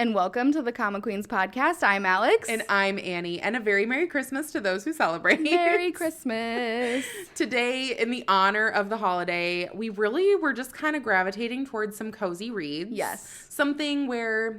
and welcome to the ComiQueens podcast. I'm Alex. And I'm Annie, and a very Merry Christmas to those who celebrate. Merry Christmas. Today, in the honor of the holiday, we really were just kind of gravitating towards some cozy reads. Yes. Something where,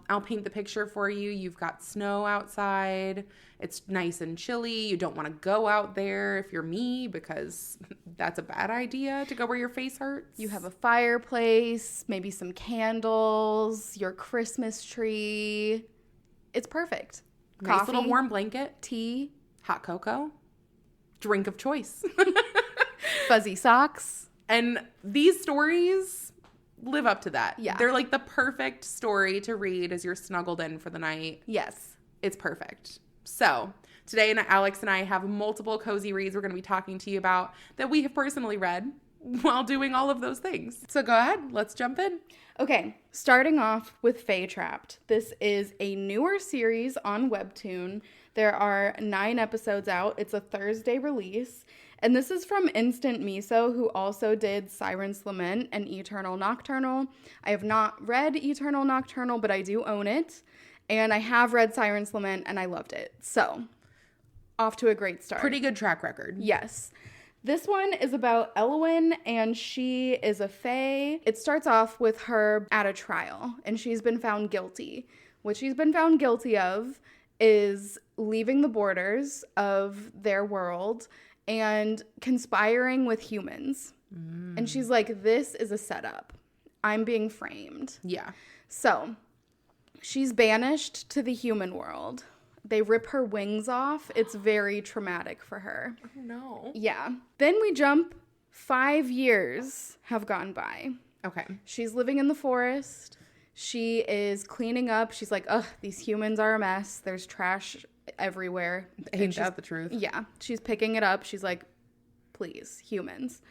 I'll paint the picture for you. You've got snow outside. It's nice and chilly. You don't want to go out there if you're me, because that's a bad idea to go where your face hurts. You have a fireplace, maybe some candles, your Christmas tree. It's perfect. Nice Coffee, little warm blanket, tea, hot cocoa, drink of choice. fuzzy socks. And these stories live up to that. Yeah. They're like the perfect story to read as you're snuggled in for the night. Yes. It's perfect. So today, Alex and I have multiple cozy reads we're going to be talking to you about that we have personally read while doing all of those things. So go ahead. Let's jump in. Okay, starting off with Fae Trapped. This is a newer series on Webtoon. There are 9 episodes out. It's a Thursday release. And this is from Instant Miso, who also did Siren's Lament and Eternal Nocturnal. I have not read Eternal Nocturnal, but I do own it. And I have read Siren's Lament, and I loved it. So, off to a great start. Pretty good track record. Yes. This one is about Elwyn, and she is a fae. It starts off with her at a trial, and she's been found guilty. What she's been found guilty of is leaving the borders of their world and conspiring with humans. And she's like, this is a setup. I'm being framed. Yeah. So, she's banished to the human world. They rip her wings off. It's very traumatic for her. Oh, no. Yeah. Then we jump 5 years have gone by. Okay. She's living in the forest. She is cleaning up. She's like, ugh, these humans are a mess. There's trash everywhere. Ain't that the truth? Yeah. She's picking it up. She's like, please, humans.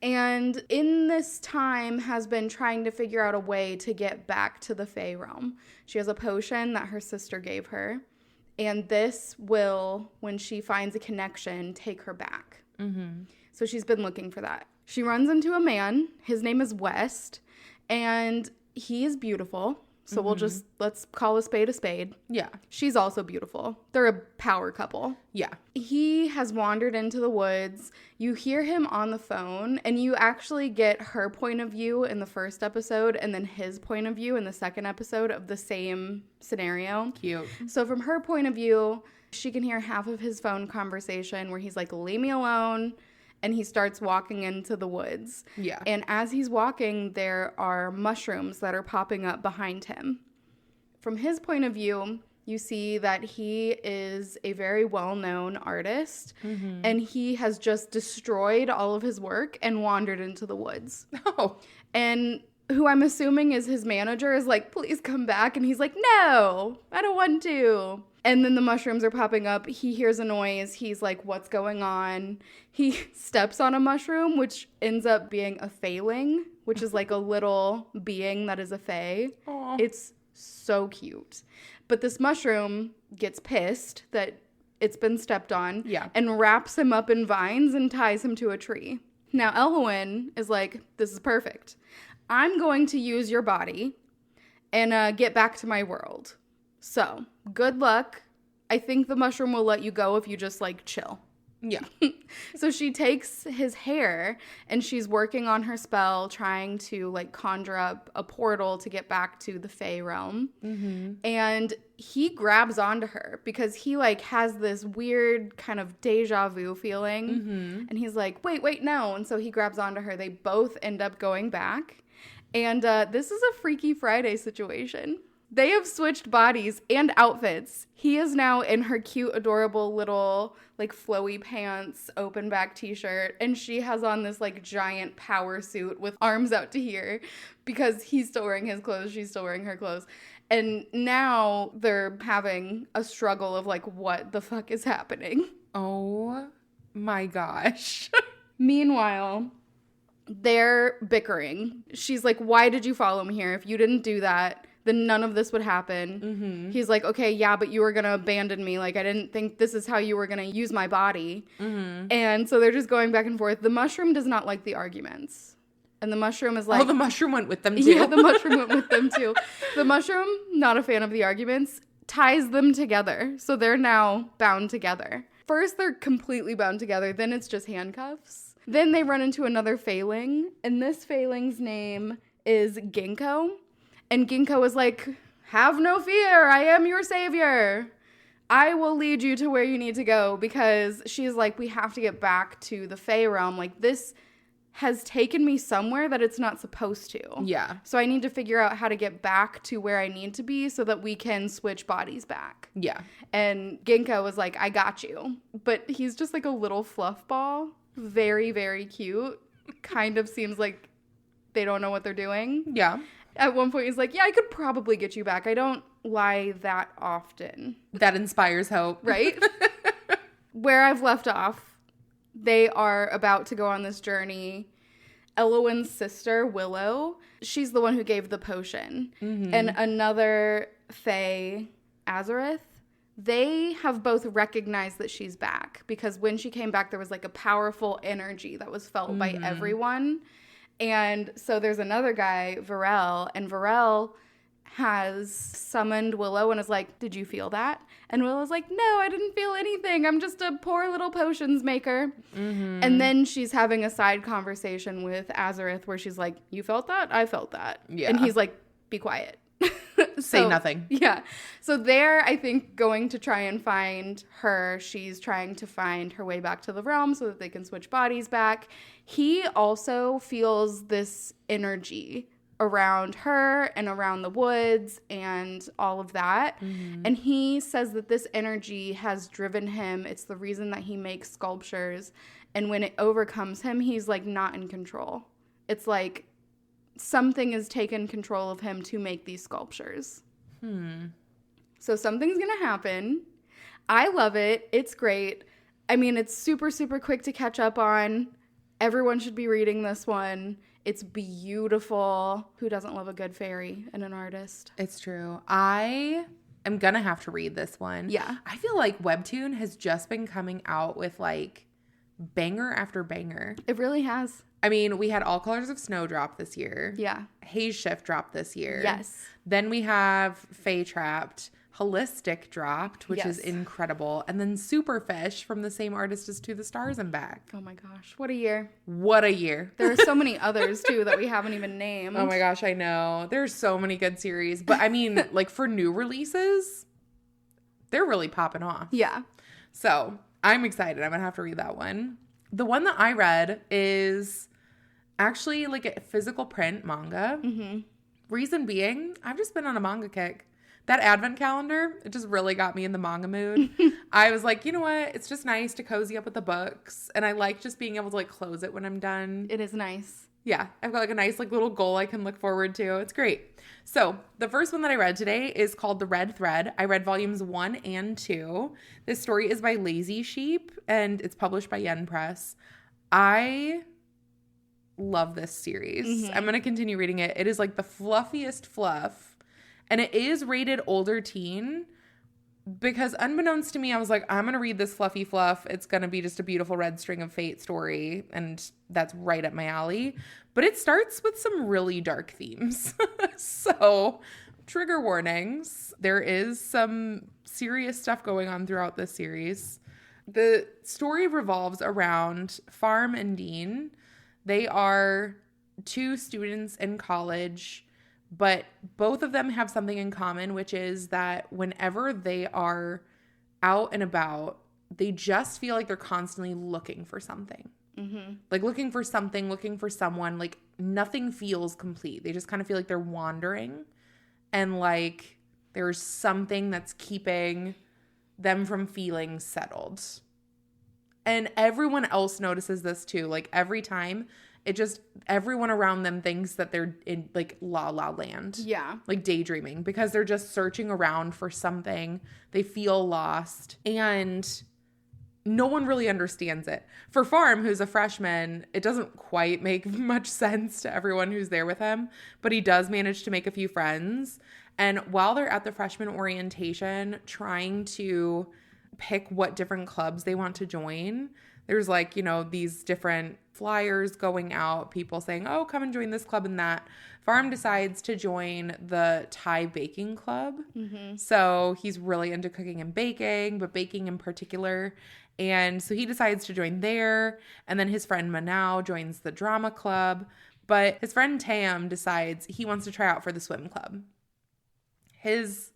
And in this time has been trying to figure out a way to get back to the Fae realm. She has a potion that her sister gave her. And this will, when she finds a connection, take her back. Mm-hmm. So she's been looking for that. She runs into a man. His name is West. And he is beautiful. So let's call a spade a spade. Yeah. She's also beautiful. They're a power couple. Yeah. He has wandered into the woods. You hear him on the phone, and you actually get her point of view in the first episode and then his point of view in the second episode of the same scenario. Cute. So from her point of view, she can hear half of his phone conversation where he's like, leave me alone. And he starts walking into the woods. Yeah. And as he's walking, there are mushrooms that are popping up behind him. From his point of view, you see that he is a very well-known artist. Mm-hmm. And he has just destroyed all of his work and wandered into the woods. Oh. And who I'm assuming is his manager is like, please come back. And he's like, no, I don't want to. And then the mushrooms are popping up. He hears a noise. He's like, what's going on? He steps on a mushroom, which ends up being a Faeling, which is like a little being that is a Fae. Aww. It's so cute. But this mushroom gets pissed that it's been stepped on. Yeah. And wraps him up in vines and ties him to a tree. Now, Elwyn is like, this is perfect. I'm going to use your body and get back to my world. So, good luck. I think the mushroom will let you go if you just, chill. Yeah. So she takes his hair, and she's working on her spell, trying to, conjure up a portal to get back to the Fae realm. Mm-hmm. And he grabs onto her because he, has this weird kind of deja vu feeling. Mm-hmm. And he's like, wait, no. And so he grabs onto her. They both end up going back. And this is a Freaky Friday situation. They have switched bodies and outfits. He is now in her cute, adorable little, flowy pants, open back t-shirt. And she has on this, giant power suit with arms out to here because he's still wearing his clothes. She's still wearing her clothes. And now they're having a struggle of, what the fuck is happening? Oh, my gosh. Meanwhile, they're bickering. She's like, why did you follow me here? If you didn't do that, then none of this would happen. Mm-hmm. He's like, okay, yeah, but you were going to abandon me. I didn't think this is how you were going to use my body. Mm-hmm. And so they're just going back and forth. The mushroom does not like the arguments. And the mushroom is like... Oh, the mushroom went with them too. Yeah, the mushroom went with them too. The mushroom, not a fan of the arguments, ties them together. So they're now bound together. First, they're completely bound together. Then it's just handcuffs. Then they run into another Faeling. And this Faeling's name is Ginkgo. And Ginkgo is like, have no fear. I am your savior. I will lead you to where you need to go. Because she's like, we have to get back to the Fae realm. Like, this has taken me somewhere that it's not supposed to. Yeah. So I need to figure out how to get back to where I need to be so that we can switch bodies back. Yeah. And Ginkgo was like, I got you. But he's just like a little fluff ball. Very, very cute. Kind of seems like they don't know what they're doing. Yeah. At one point, he's like, yeah, I could probably get you back. I don't lie that often. That inspires hope. Right? Where I've left off, they are about to go on this journey. Elowyn's sister, Willow, she's the one who gave the potion. Mm-hmm. And another Fae, Azareth, they have both recognized that she's back. Because when she came back, there was like a powerful energy that was felt by everyone. And so there's another guy, Varel, and Varel has summoned Willow and is like, did you feel that? And Willow's like, no, I didn't feel anything. I'm just a poor little potions maker. Mm-hmm. And then she's having a side conversation with Azareth where she's like, you felt that? I felt that. Yeah. And he's like, be quiet. Say nothing. Yeah. So they're, I think, going to try and find her. She's trying to find her way back to the realm so that they can switch bodies back. He also feels this energy around her and around the woods and all of that. Mm-hmm. And he says that this energy has driven him. It's the reason that he makes sculptures. And when it overcomes him, he's like not in control. It's like something has taken control of him to make these sculptures. So something's going to happen. I love it. It's great. I mean, it's super, super quick to catch up on. Everyone should be reading this one. It's beautiful. Who doesn't love a good fairy and an artist? It's true. I am going to have to read this one. Yeah. I feel like Webtoon has just been coming out with like banger after banger. It really has. I mean, we had All Colors of Snow drop this year. Yeah. Haze Shift dropped this year. Yes. Then we have Fae Trapped. Holistic dropped, which is incredible. And then Superfish from the same artist as To the Stars and Back. Oh my gosh. What a year. What a year. There are so many others too that we haven't even named. Oh my gosh, I know. There's so many good series. But I mean, like for new releases, they're really popping off. Yeah. So I'm excited. I'm going to have to read that one. The one that I read is actually like a physical print manga. Mm-hmm. Reason being, I've just been on a manga kick. That advent calendar, it just really got me in the manga mood. I was like, you know what? It's just nice to cozy up with the books. And I like just being able to like close it when I'm done. It is nice. Yeah. I've got like a nice like little goal I can look forward to. It's great. So the first one that I read today is called The Red Thread. I read volumes 1 and 2. This story is by Lazy Sheep and it's published by Yen Press. I love this series. Mm-hmm. I'm going to continue reading it. It is like the fluffiest fluff. And it is rated older teen because unbeknownst to me, I was like, I'm going to read this fluffy fluff. It's going to be just a beautiful red string of fate story. And that's right up my alley. But it starts with some really dark themes. So trigger warnings. There is some serious stuff going on throughout this series. The story revolves around Farm and Dean. They are 2 students in college. But both of them have something in common, which is that whenever they are out and about, they just feel like they're constantly looking for something. Mm-hmm. Like looking for something, looking for someone. Like nothing feels complete. They just kind of feel like they're wandering. And like there's something that's keeping them from feeling settled. And everyone else notices this too. Like every time. It just, everyone around them thinks that they're in like La La Land. Yeah. Like daydreaming because they're just searching around for something. They feel lost and no one really understands it. For Farm, who's a freshman, it doesn't quite make much sense to everyone who's there with him, but he does manage to make a few friends. And while they're at the freshman orientation trying to pick what different clubs they want to join, there's like, you know, these different flyers going out, people saying, oh, come and join this club and that. Farm decides to join the Thai baking club. So he's really into cooking and baking, but baking in particular. And so he decides to join there. And then his friend Manao joins the drama club. But his friend Tam decides he wants to try out for the swim club. His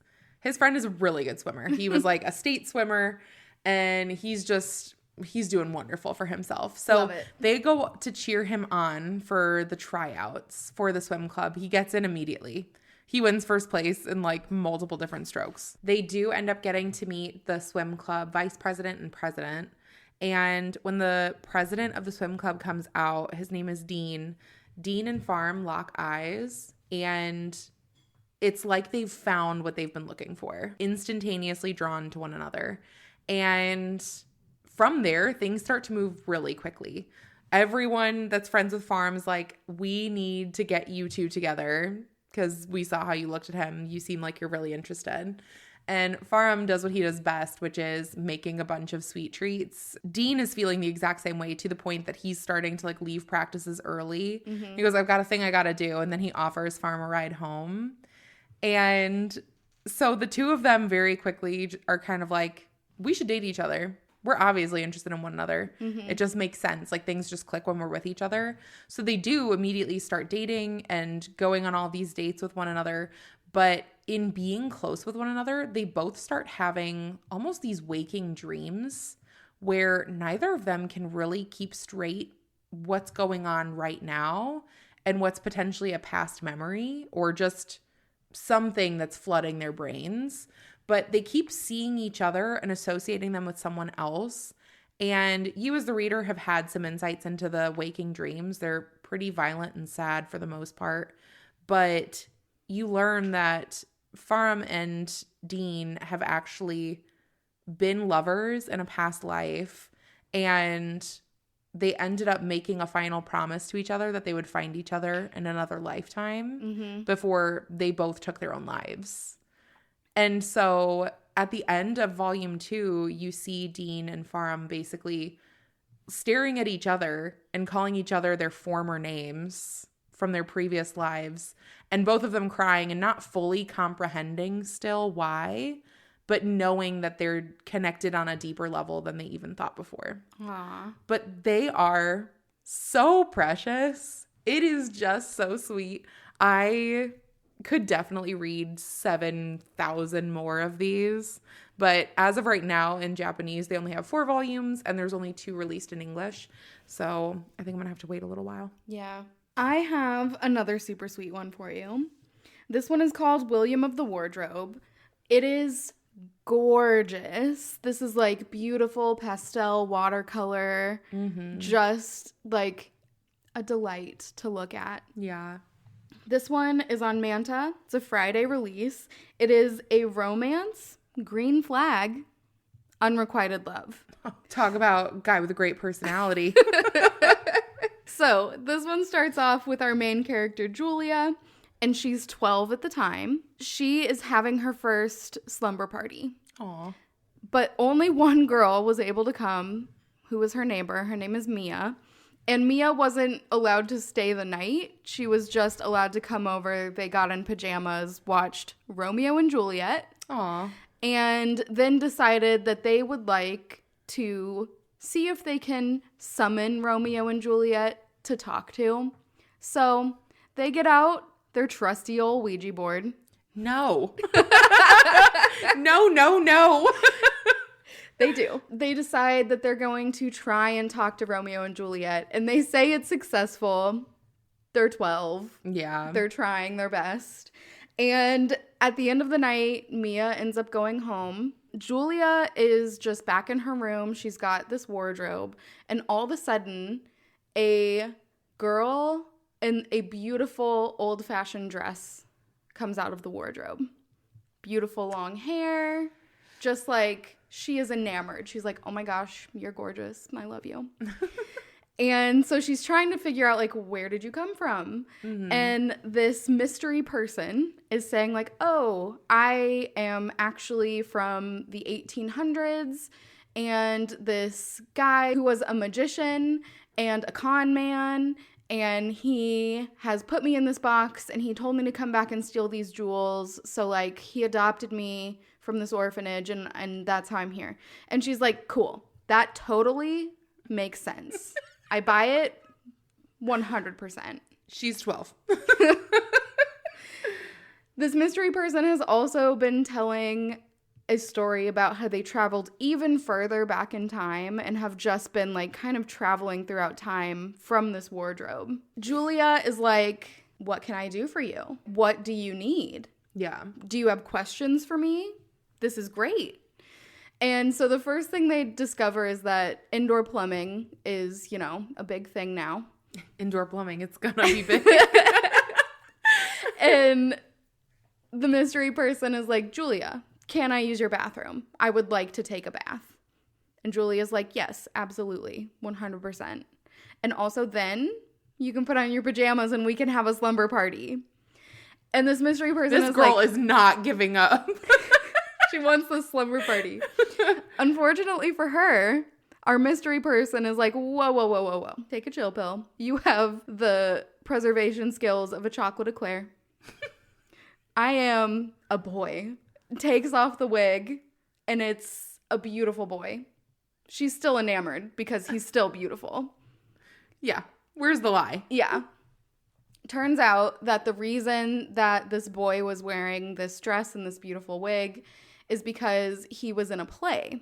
friend is a really good swimmer. He was like a state swimmer, and he's doing wonderful for himself. So they go to cheer him on for the tryouts for the swim club. He gets in immediately. He wins first place in like multiple different strokes. They do end up getting to meet the swim club vice president and president. And when the president of the swim club comes out, his name is Dean. Dean and Farm lock eyes, and it's like they've found what they've been looking for, instantaneously drawn to one another. And from there, things start to move really quickly. Everyone that's friends with Farm is like, we need to get you two together because we saw how you looked at him. You seem like you're really interested. And Farm does what he does best, which is making a bunch of sweet treats. Dean is feeling the exact same way, to the point that he's starting to like leave practices early. He goes, I've got a thing I got to do. And then he offers Farm a ride home. And so the two of them very quickly are kind of like, we should date each other. We're obviously interested in one another. It just makes sense. Like, things just click when we're with each other. So they do immediately start dating and going on all these dates with one another. But in being close with one another, they both start having almost these waking dreams where neither of them can really keep straight what's going on right now and what's potentially a past memory or just something that's flooding their brains. But they keep seeing each other and associating them with someone else. And you as the reader have had some insights into the waking dreams. They're pretty violent and sad for the most part. But you learn that Farm and Dean have actually been lovers in a past life. And they ended up making a final promise to each other that they would find each other in another lifetime before they both took their own lives. And so at the end of volume 2, you see Dean and Farm basically staring at each other and calling each other their former names from their previous lives, and both of them crying and not fully comprehending still why, but knowing that they're connected on a deeper level than they even thought before. Aww. But they are so precious. It is just so sweet. I could definitely read 7,000 more of these. But as of right now in Japanese, they only have 4 volumes and there's only 2 released in English. So I think I'm going to have to wait a little while. Yeah. I have another super sweet one for you. This one is called William of the Wardrobe. It is gorgeous. This is like beautiful pastel watercolor. Just like a delight to look at. Yeah. This one is on Manta. It's a Friday release. It is a romance, green flag, unrequited love. Talk about guy with a great personality. So this one starts off with our main character, Julia, and she's 12 at the time. She is having her first slumber party. Aw. But only one girl was able to come, who was her neighbor. Her name is Mia. And Mia wasn't allowed to stay the night. She was just allowed to come over. They got in pajamas, watched Romeo and Juliet. Aw. And then decided that they would like to see if they can summon Romeo and Juliet to talk to. So they get out their trusty old Ouija board. No. No. They do. They decide that they're going to try and talk to Romeo and Juliet, and they say it's successful. They're 12. Yeah. They're trying their best. And at the end of the night, Mia ends up going home. Julia is just back in her room. She's got this wardrobe, and all of a sudden, a girl in a beautiful old-fashioned dress comes out of the wardrobe. Beautiful long hair, just like she is enamored. She's like, oh my gosh, you're gorgeous. I love you. And so she's trying to figure out, like, where did you come from? And this mystery person is saying, like, oh, I am actually from the 1800s, and this guy who was a magician and a con man, and he has put me in this box, and he told me to come back and steal these jewels. So, like, he adopted me from this orphanage, and that's how I'm here. And she's like, cool. That totally makes sense. I buy it 100%. She's 12. This mystery person has also been telling a story about how they traveled even further back in time and have just been like kind of traveling throughout time from this wardrobe. Julia is like, what can I do for you? What do you need? Yeah. Do you have questions for me? This is great. And so the first thing they discover is that indoor plumbing is, you know, a big thing now. Indoor plumbing, it's gonna be big. And the mystery person is like, Julia, can I use your bathroom? I would like to take a bath. And Julia's like, yes, absolutely, 100%. And also then you can put on your pajamas and we can have a slumber party. And this mystery person this girl is not giving up. She wants the slumber party. Unfortunately for her, our mystery person is like, whoa. Take a chill pill. You have the preservation skills of a chocolate eclair. I am a boy. Takes off the wig, and it's a beautiful boy. She's still enamored because he's still beautiful. Yeah. Where's the lie? Yeah. Turns out that the reason that this boy was wearing this dress and this beautiful wig is because he was in a play.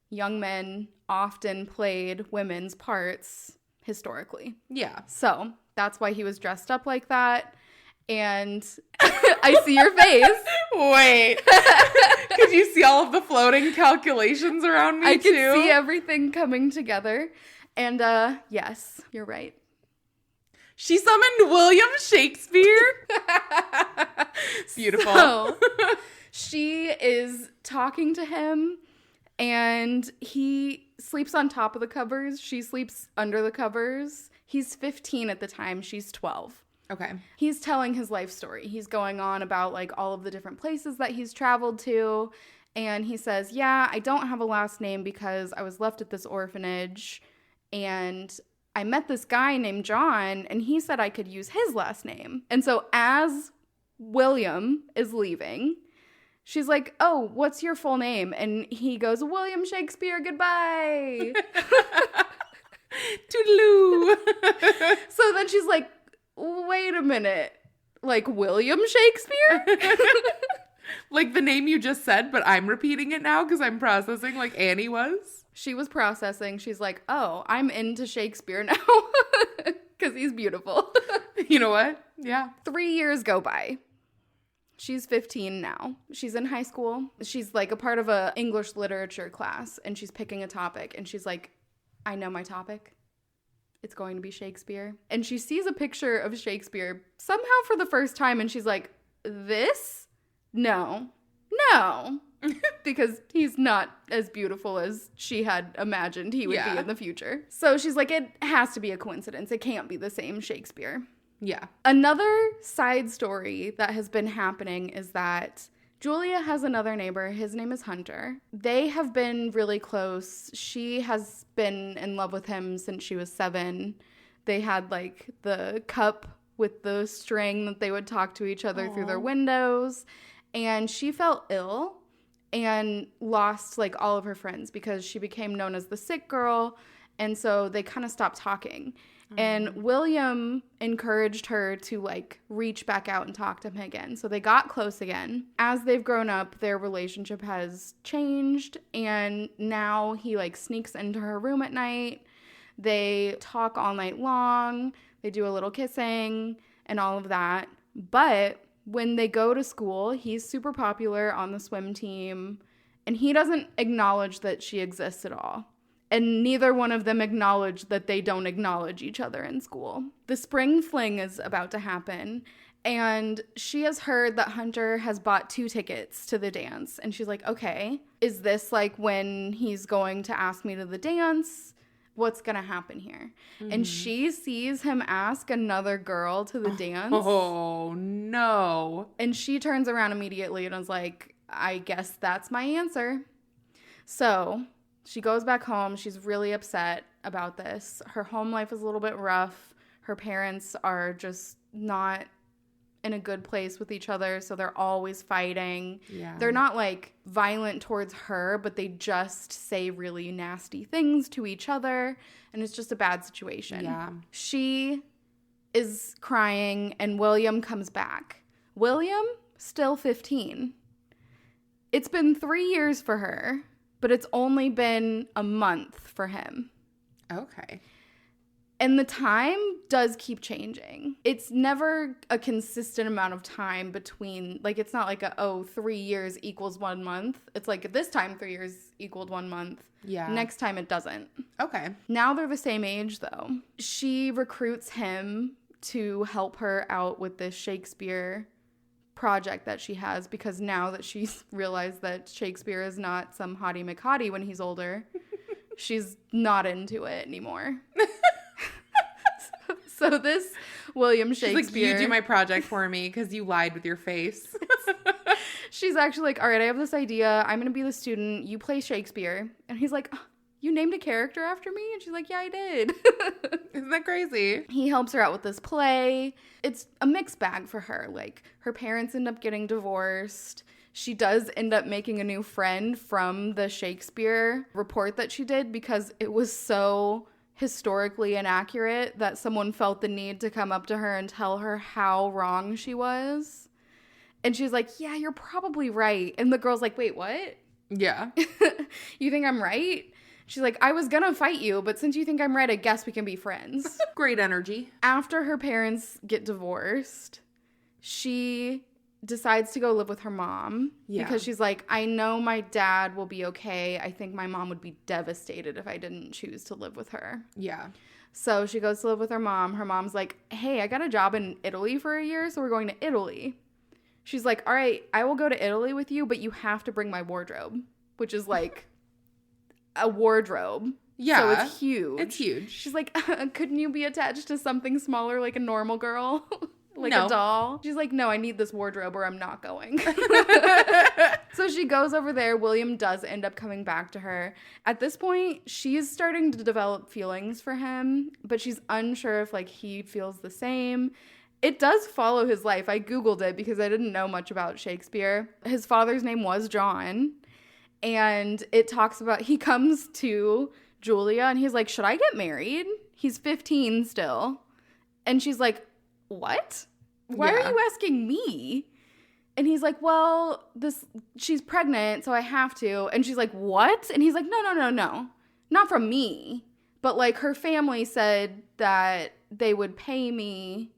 Young men often played women's parts historically. Yeah. So that's why he was dressed up like that. And I see your face. Wait. Could you see all of the floating calculations around me, I too? could see everything coming together. And yes, you're right. She summoned William Shakespeare? Beautiful. So, she is talking to him, and he sleeps on top of the covers. She sleeps under the covers. He's 15 at the time. She's 12. Okay. He's telling his life story. He's going on about like all of the different places that he's traveled to. And he says, yeah, I don't have a last name because I was left at this orphanage. And I met this guy named John, and he said I could use his last name. And so as William is leaving, she's like, oh, what's your full name? And he goes, William Shakespeare, goodbye. Toodaloo. So then she's like, wait a minute, like William Shakespeare? Like the name you just said, but I'm repeating it now because I'm processing like Annie was. She was processing. She's like, oh, I'm into Shakespeare now because he's beautiful. You know what? Yeah. 3 years go by. She's 15 now. She's in high school. She's like a part of a English literature class, and she's picking a topic, and she's like, I know my topic. It's going to be Shakespeare. And she sees a picture of Shakespeare somehow for the first time, and she's like, this? No. Because he's not as beautiful as she had imagined he would be in the future. So she's like, it has to be a coincidence. It can't be the same Shakespeare. Yeah. Another side story that has been happening is that Julia has another neighbor. His name is Hunter. They have been really close. She has been in love with him since she was 7. They had like the cup with the string that they would talk to each other through their windows. And she felt ill and lost like all of her friends because she became known as the sick girl. And so they kind of stopped talking. And William encouraged her to like reach back out and talk to him again. So they got close again. As they've grown up, their relationship has changed. And now he like sneaks into her room at night. They talk all night long. They do a little kissing and all of that. But when they go to school, he's super popular on the swim team. And he doesn't acknowledge that she exists at all. And neither one of them acknowledge that they don't acknowledge each other in school. The spring fling is about to happen, and she has heard that Hunter has bought 2 tickets to the dance. And she's like, okay, is this like when he's going to ask me to the dance? What's going to happen here? Mm-hmm. And she sees him ask another girl to the dance. Oh, no. And she turns around immediately and is like, I guess that's my answer. So She goes back home. She's really upset about this. Her home life is a little bit rough. Her parents are just not in a good place with each other, so they're always fighting. Yeah. They're not like violent towards her, but they just say really nasty things to each other, and it's just a bad situation. Yeah. She is crying, and William comes back. William, still 15. It's been 3 years for her, but it's only been a month for him. Okay. And the time does keep changing. It's never a consistent amount of time between, like, it's not like 3 years equals 1 month. It's like this time 3 years equaled 1 month. Yeah. Next time it doesn't. Okay. Now they're the same age, though. She recruits him to help her out with this Shakespeare project that she has, because now that she's realized that Shakespeare is not some hottie McHottie when he's older, she's not into it anymore. So this William Shakespeare... She's like, you do my project for me because you lied with your face. She's actually like, all right, I have this idea. I'm going to be the student. You play Shakespeare. And he's like, oh, you named a character after me? And she's like, yeah, I did. Isn't that crazy? He helps her out with this play. It's a mixed bag for her. Like, her parents end up getting divorced. She does end up making a new friend from the Shakespeare report that she did, because it was so historically inaccurate that someone felt the need to come up to her and tell her how wrong she was. And she's like, yeah, you're probably right. And the girl's like, wait, what? Yeah. You think I'm right? She's like, I was gonna fight you, but since you think I'm right, I guess we can be friends. Great energy. After her parents get divorced, she decides to go live with her mom. Yeah. Because she's like, I know my dad will be okay. I think my mom would be devastated if I didn't choose to live with her. Yeah. So she goes to live with her mom. Her mom's like, hey, I got a job in Italy for a year, so we're going to Italy. She's like, all right, I will go to Italy with you, but you have to bring my wardrobe, which is like a wardrobe. Yeah. So it's huge. It's huge. She's like, couldn't you be attached to something smaller like a normal girl? Like no. A doll? She's like, no, I need this wardrobe or I'm not going. So she goes over there. William does end up coming back to her. At this point, she's starting to develop feelings for him, but she's unsure if like he feels the same. It does follow his life. I Googled it because I didn't know much about Shakespeare. His father's name was John. And it talks about, he comes to Julia and he's like, should I get married? He's 15 still. And she's like, what? Why are you asking me? And he's like, well, she's pregnant, so I have to. And she's like, what? And he's like, no. Not from me. But like her family said that they would pay me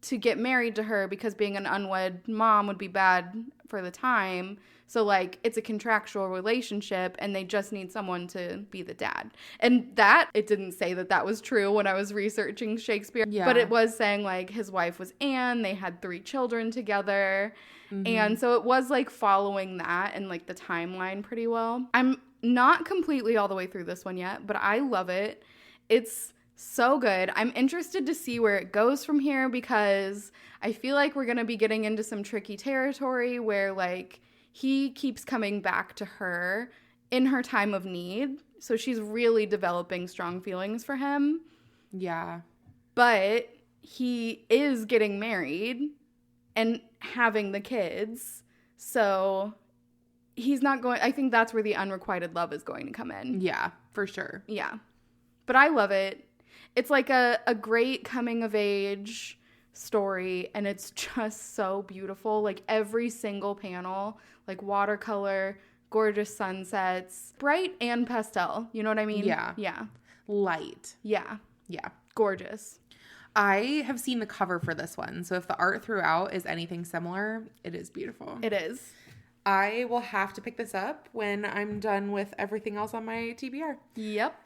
to get married to her because being an unwed mom would be bad for the time. So, like, it's a contractual relationship, and they just need someone to be the dad. And that, it didn't say that that was true when I was researching Shakespeare. Yeah. But it was saying, like, his wife was Anne. They had 3 children together. Mm-hmm. And so it was, like, following that and, like, the timeline pretty well. I'm not completely all the way through this one yet, but I love it. It's so good. I'm interested to see where it goes from here because I feel like we're going to be getting into some tricky territory where, like, he keeps coming back to her in her time of need. So she's really developing strong feelings for him. Yeah. But he is getting married and having the kids. So he's not going... I think that's where the unrequited love is going to come in. Yeah, for sure. Yeah. But I love it. It's like a great coming-of-age story, and it's just so beautiful. Like, every single panel... like watercolor, gorgeous sunsets, bright and pastel. You know what I mean? Yeah. Yeah. Light. Yeah. Yeah. Gorgeous. I have seen the cover for this one. So if the art throughout is anything similar, it is beautiful. It is. I will have to pick this up when I'm done with everything else on my TBR. Yep.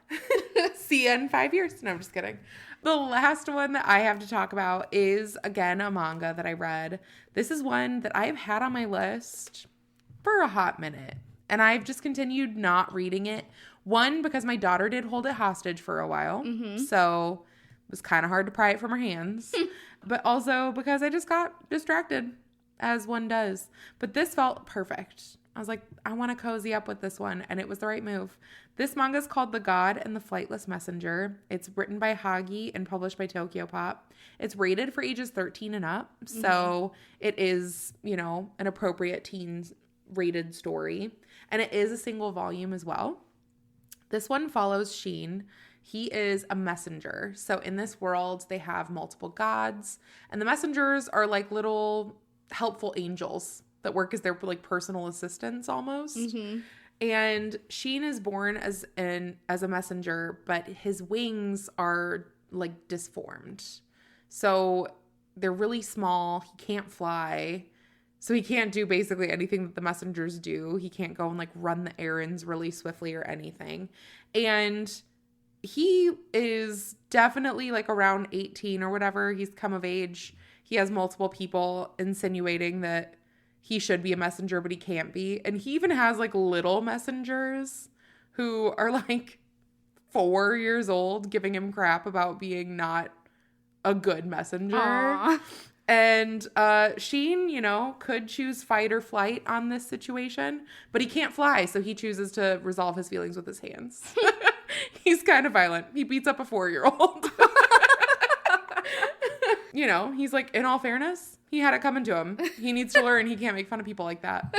See you in 5 years. No, I'm just kidding. The last one that I have to talk about is, again, a manga that I read. This is one that I've had on my list for a hot minute, and I've just continued not reading it. One, because my daughter did hold it hostage for a while, so it was kind of hard to pry it from her hands, but also because I just got distracted, as one does. But this felt perfect. I was like, I want to cozy up with this one. And it was the right move. This manga is called The God and the Flightless Messenger. It's written by Hagi and published by Tokyo Pop. It's rated for ages 13 and up. So it is, an appropriate teens rated story. And it is a single volume as well. This one follows Sheen. He is a messenger. So in this world, they have multiple gods. And the messengers are like little helpful angels that work as their like personal assistants almost. And Sheen is born as a messenger, but his wings are like disformed. So they're really small. He can't fly. So he can't do basically anything that the messengers do. He can't go and like run the errands really swiftly or anything. And he is definitely like around 18 or whatever. He's come of age. He has multiple people insinuating that he should be a messenger, but he can't be. And he even has like little messengers who are like 4 years old giving him crap about being not a good messenger. Aww. And Sheen, could choose fight or flight on this situation, but he can't fly. So he chooses to resolve his feelings with his hands. He's kind of violent. He beats up a 4-year-old. He's like, in all fairness, he had it coming to him. He needs to learn he can't make fun of people like that.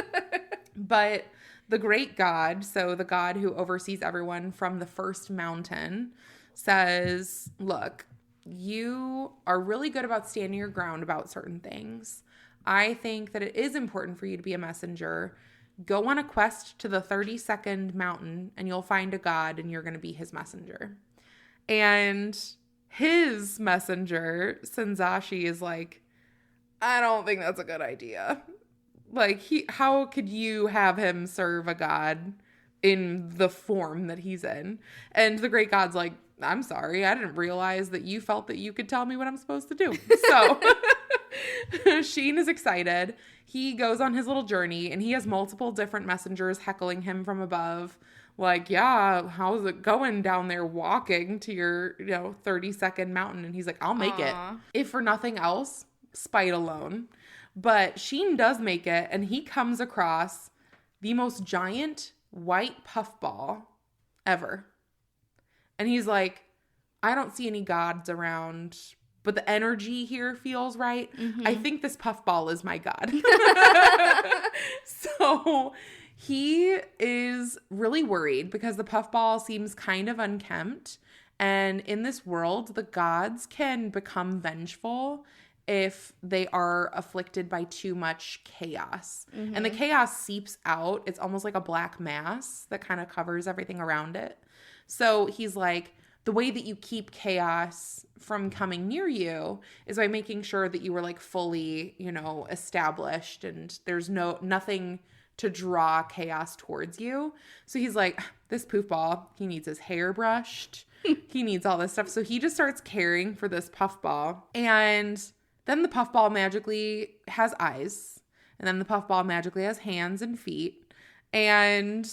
But the great god, so the god who oversees everyone from the first mountain, says, look, you are really good about standing your ground about certain things. I think that it is important for you to be a messenger. Go on a quest to the 32nd mountain and you'll find a god and you're going to be his messenger. And his messenger, Senzashi, is like, I don't think that's a good idea. Like, how could you have him serve a god in the form that he's in? And the great god's like, I'm sorry, I didn't realize that you felt that you could tell me what I'm supposed to do. So Sheen is excited. He goes on his little journey and he has multiple different messengers heckling him from above. Like, yeah, how's it going down there walking to your, 32nd mountain? And he's like, I'll make it. If for nothing else, spite alone. But Sheen does make it, and he comes across the most giant white puffball ever. And he's like, I don't see any gods around, but the energy here feels right. I think this puffball is my god. So he is really worried because the puffball seems kind of unkempt. And in this world, the gods can become vengeful if they are afflicted by too much chaos. And the chaos seeps out. It's almost like a black mass that kind of covers everything around it. So he's like, the way that you keep chaos from coming near you is by making sure that you were like fully, established and there's nothing to draw chaos towards you. So he's like, this poofball, he needs his hair brushed. He needs all this stuff. So he just starts caring for this puffball. And then the puffball magically has eyes. And then the puffball magically has hands and feet. And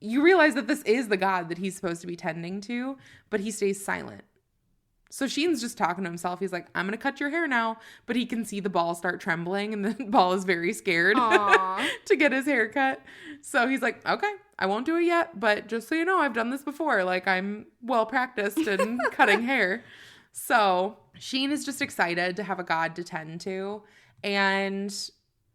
you realize that this is the god that he's supposed to be tending to, but he stays silent. So Sheen's just talking to himself. He's like, I'm going to cut your hair now. But he can see the ball start trembling and the ball is very scared to get his hair cut. So he's like, okay, I won't do it yet. But just so you know, I've done this before. Like, I'm well practiced in cutting hair. So Sheen is just excited to have a god to tend to. And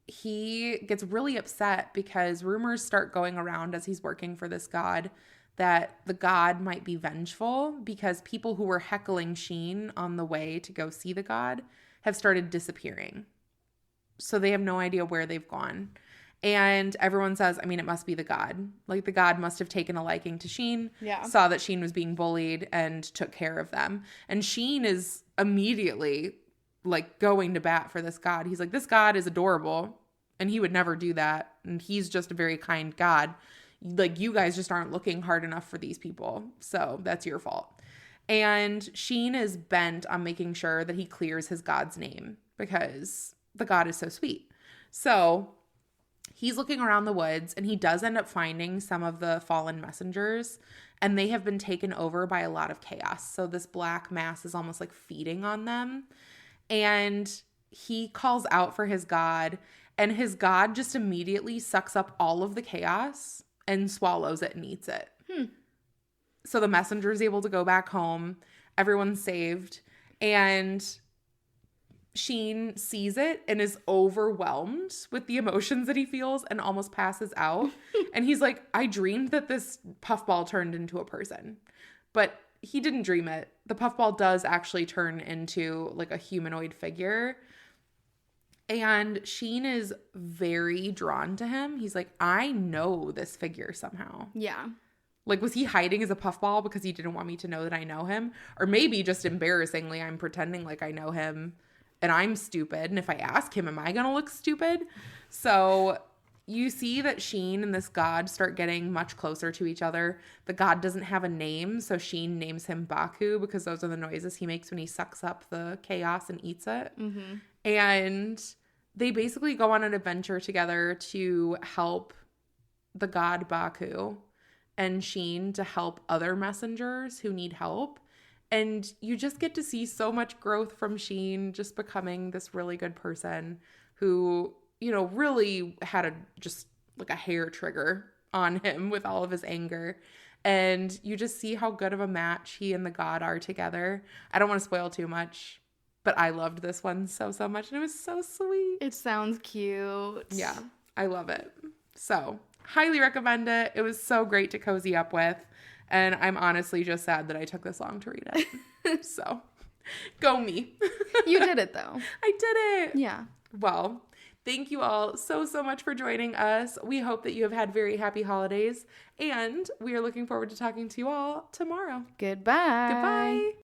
he gets really upset because rumors start going around as he's working for this god that the god might be vengeful because people who were heckling Sheen on the way to go see the god have started disappearing. So they have no idea where they've gone. And everyone says, it must be the god. Like, the god must have taken a liking to Sheen, saw that Sheen was being bullied, and took care of them. And Sheen is immediately, like, going to bat for this god. He's like, this god is adorable, and he would never do that. And he's just a very kind god. Like, you guys just aren't looking hard enough for these people. So that's your fault. And Sheen is bent on making sure that he clears his god's name because the god is so sweet. So he's looking around the woods and he does end up finding some of the fallen messengers, and they have been taken over by a lot of chaos. So this black mass is almost like feeding on them. And he calls out for his god, And his god just immediately sucks up all of the chaos and swallows it and eats it. So the messenger is able to go back home. Everyone's saved. And Sheen sees it and is overwhelmed with the emotions that he feels and almost passes out. And he's like, I dreamed that this puffball turned into a person. But he didn't dream it. The puffball does actually turn into like a humanoid figure. And Sheen is very drawn to him. He's like, I know this figure somehow. Yeah. Like, was he hiding as a puffball because he didn't want me to know that I know him? Or maybe just embarrassingly, I'm pretending like I know him and I'm stupid. And if I ask him, am I going to look stupid? So you see that Sheen and this god start getting much closer to each other. The god doesn't have a name, so Sheen names him Baku because those are the noises he makes when he sucks up the chaos and eats it. Mm-hmm. And they basically go on an adventure together to help the god Baku and Sheen to help other messengers who need help. And you just get to see so much growth from Sheen just becoming this really good person who, you know, really had just like a hair trigger on him with all of his anger. And you just see how good of a match he and the god are together. I don't want to spoil too much, but I loved this one so much. And it was so sweet. It sounds cute. Yeah, I love it. So highly recommend it. It was so great to cozy up with. And I'm honestly just sad that I took this long to read it. So go me. You did it though. I did it. Yeah. Well, thank you all so much for joining us. We hope that you have had very happy holidays. And we are looking forward to talking to you all tomorrow. Goodbye. Goodbye.